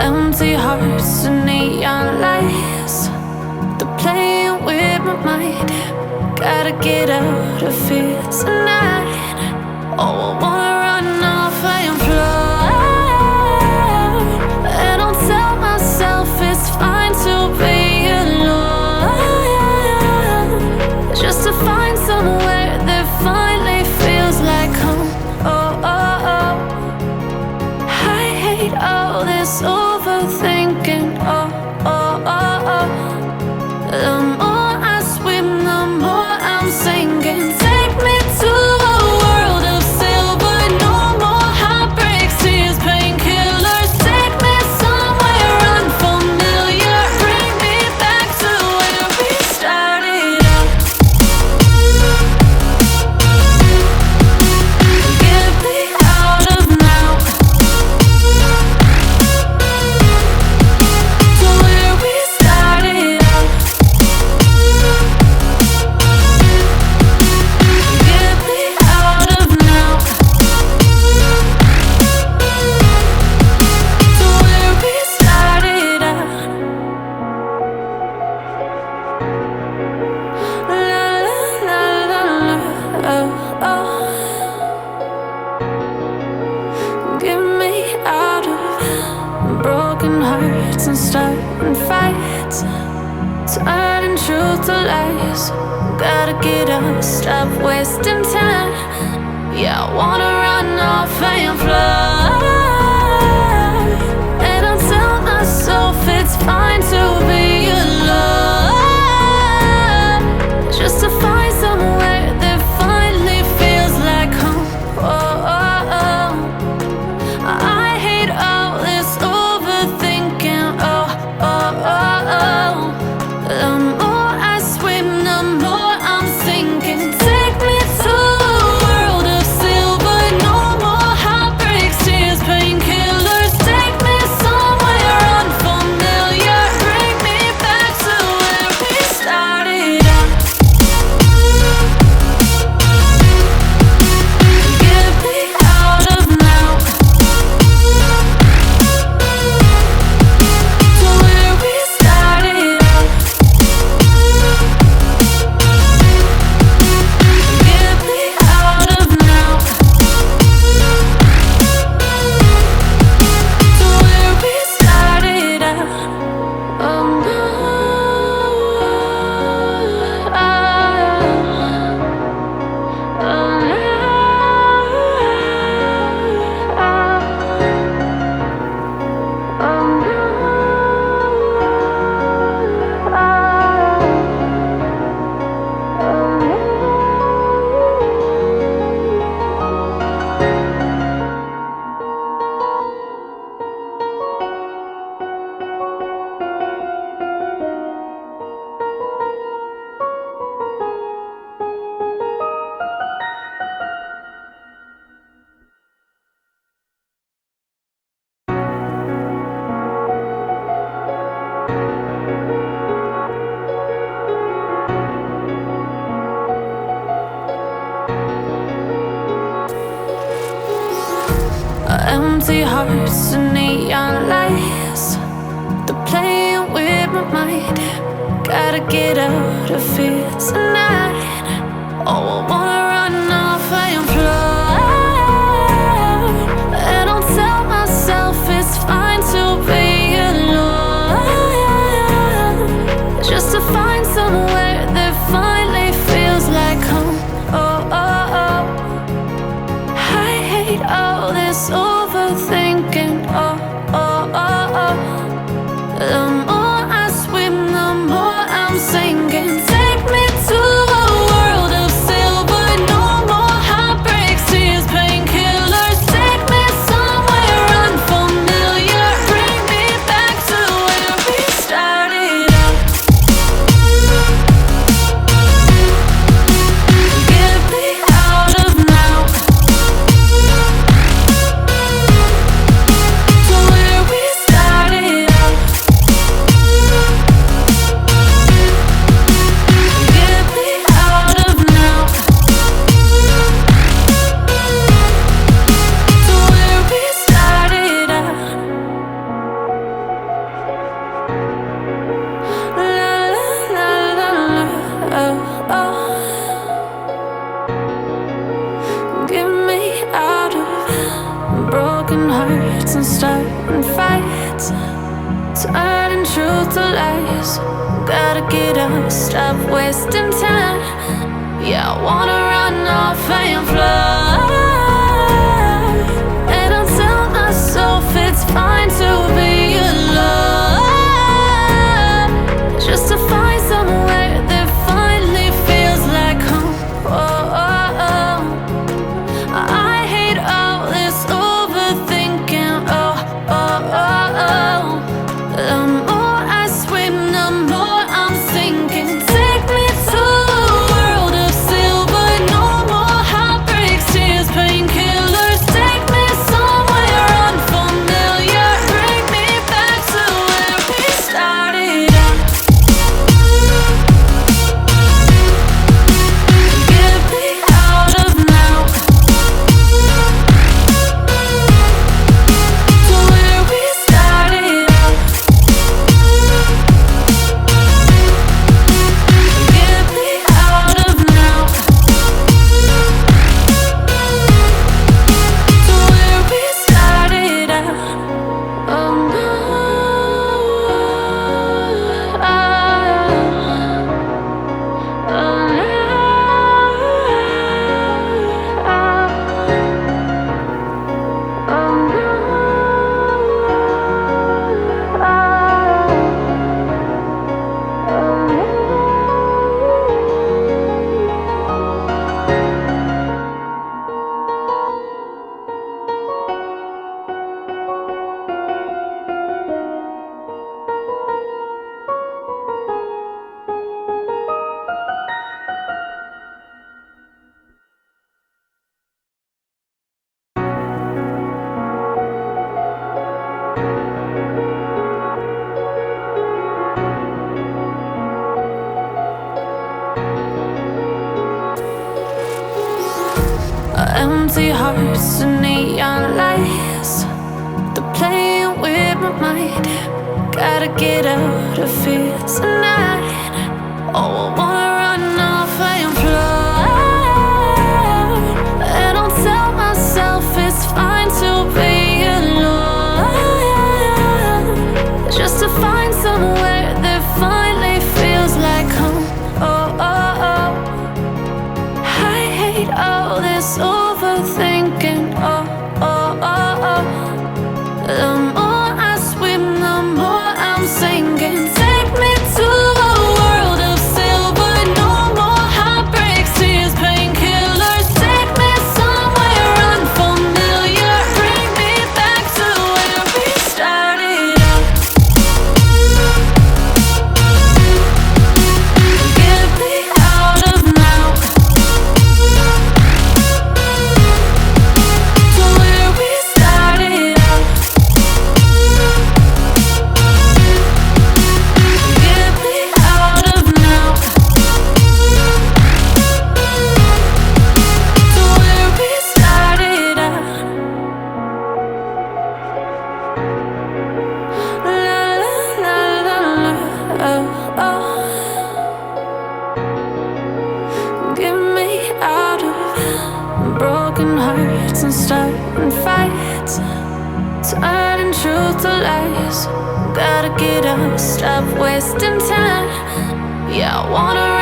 Empty hearts and neon lights, they're playing with my mind. Gotta get out of here tonight. Oh, I wanna run off and fly. And I'll tell myself it's fine to be alone, just to find somewhere that finally feels like home. Oh, oh, oh. I hate all this overthinking. Oh, oh, oh, oh. The more I swim, the more I'm sinking. Take me to a world of silver. No more heartbreaks, tears, painkillers. Take me somewhere unfamiliar. Bring me back to where we started out. Get me out of now, to where we started out. Get me out of now, to where we started out. La la la la la, oh, oh. Get me out of broken hearts and starting fights, turning truth to lies. Gotta get up, stop wasting time. Yeah, I wanna run off and fly. And I'll tell myself it's fine to be alone, just to find somewhere that finally feels like home. Oh, oh, oh. I hate all this overthinking. Oh, oh, oh, oh. The more I swim, the more I'm sinking. Take me to a world of silver. No more heartbreaks, tears, painkillers. Take me somewhere unfamiliar. Bring me back to where we started out. Get me out of now, to where we started out. Get me out of now, to where we started out. Oh no, oh no. Empty hearts and neon lights, they're playing with my mind. Gotta get out of here tonight. Oh, I wanna run off and fly. And I'll tell myself it's fine to be alone, just to find somewhere that finally feels like home. Oh, oh, oh. I hate all this overthinking. Oh, oh, oh, oh. The more I swim, the more I'm sinking. Take me to a world of silver. fights, turning truth to lies. Gotta get up, stop wasting time. Yeah, I wanna run off and fly. And I'll tell myself it's fine to be alone, just to find somewhere that finally feels like home. Oh, oh, oh. I hate all this overthinking. Oh, oh, oh, oh. The more I swim, the more I'm sinking. Take me to a world of silver. No more heartbreaks, tears, painkillers. Take me somewhere unfamiliar. Bring me back to where we started out. Get me out of now, to where we started out. Get me out of now, to where we started out. Oh no, empty hearts and neon lights, they're playing with my mind. Gotta get out of here tonight. Oh, I wanna run off and fly. And I'll tell myself it's fine to be alone, just to find somewhere that finally feels like home. Oh, oh, oh. I hate all this overthinking. Oh, oh, oh, oh. The more I swim, the more I'm sinking. Take me to a world of silver. No more heartbreaks, tears, painkillers. Take me somewhere unfamiliar. Bring me back to where we started out. Get me out of now, to where we started out. Get me out of now, to where we started out. La la la la la, oh, oh. Get me out of broken hearts and starting fights, turning truth to lies. Gotta get up, stop wasting time. Yeah, I wanna